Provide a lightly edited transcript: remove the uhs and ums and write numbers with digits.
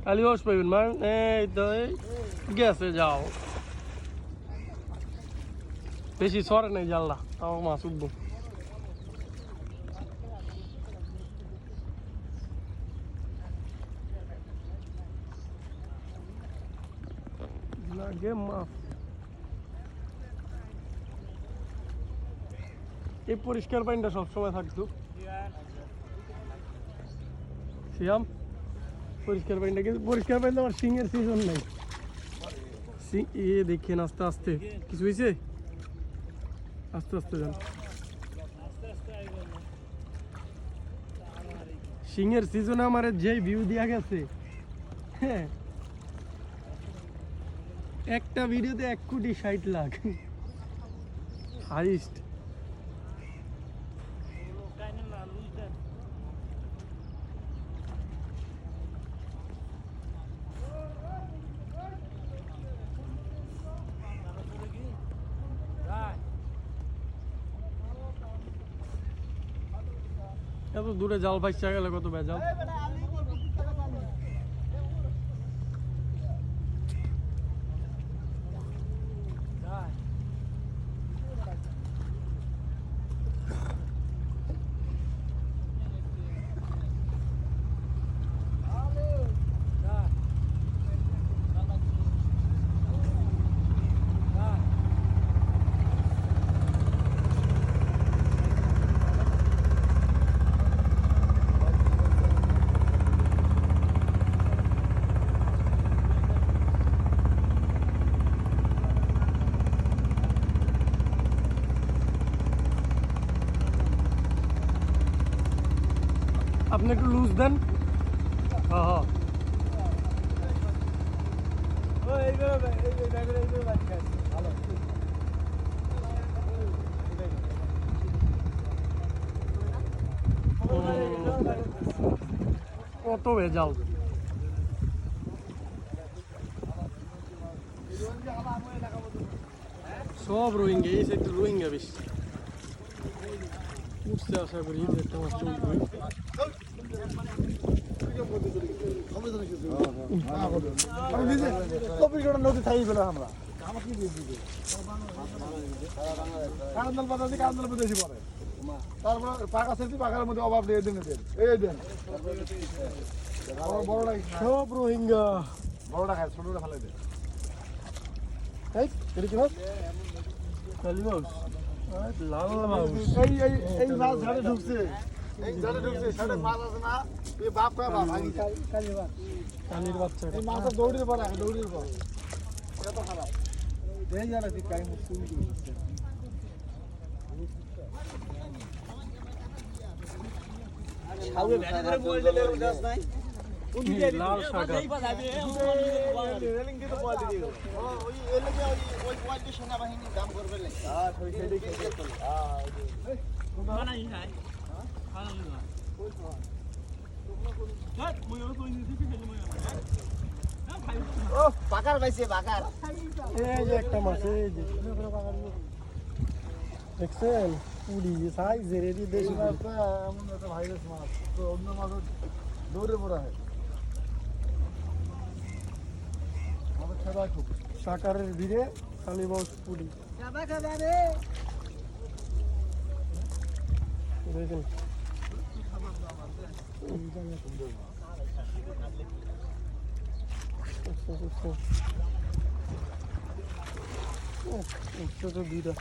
কালীবাউস পাইবেন মান এই তো এই গেছে যাও বেশি সরে নাই জানলা তাও মাছ উঠবো লাগে মাছ এই পরিষ্কার পানিটা সবসময় থাকতো শিয়াম পরিষ্কার পানিটা কিন্তু পরিষ্কার পানি তো আমার সিংয়ের সিজন নাই এ দেখেন আস্তে আস্তে কিছু হয়েছে আস্তে আস্তে যান সিংয়ের সিজনে আমার যে ভিউ দিয়া গেছে হ্যাঁ একটা ভিডিওতে 1,60,00,000 হাইস্ট এত দূরে জাল ভাইসা গেলে কত বেজাল আপনি একটু লুজ দেন হ্যাঁ হ্যাঁ কত ভেজাল সব রোহিঙ্গা এই সাইড রোহিঙ্গা বেশি উঠছে আশা করি একটা মাছ চলবে নদী থাকি পেলাম আমরা বেশি পরে তারপর পাকা সেটি পাকার মধ্যে অভাব দিয়ে দেন এই দেন বড়টা সব রোহিঙ্গা বড়টা খায় ছোটটা ফেলে দেন কালীবাউস লাল মাছ এই মাছ ঝাড়ে ঢুকছে এই ঝাড়ে ঢুকছে সাথে মাছ আছে না এই বাপ কা বাপ কালির বাচ্চা এই মাছ দৌড়িয়ে পড়ে দৌড়িয়ে পড়ে এত খারাপ এই জানা কি কাই মুখ শুনি ছাউয়ে ভেড়া করে বল দিলে উদাস নাই লাল শাকা রেলিং দিয়ে তো বল দিও ওই এলাকে ওই কোয়ালিটি সেনাবাহিনী দাম করবে না হ্যাঁ ওই সেটাই হ্যাঁ মানা ই নাই হ্যাঁ না ওই তো হ্যাঁ মই ওই কই নিছি কি ফেলে মই ও বাকার পাইছে বাকার এই যে একটা মাছ এই যে দেখছেন পুরি সাইজ রেডি দেশি মাছটা এমন একটা ভাইরাস মাছ তো অন্য মাছ দৌড়ে পড়া হয় আমাদের খেলা খুব সাকারের ভিড়ে কালীবাউস পুরি খাবা খাবা রে দেখেন ছোট দুইটা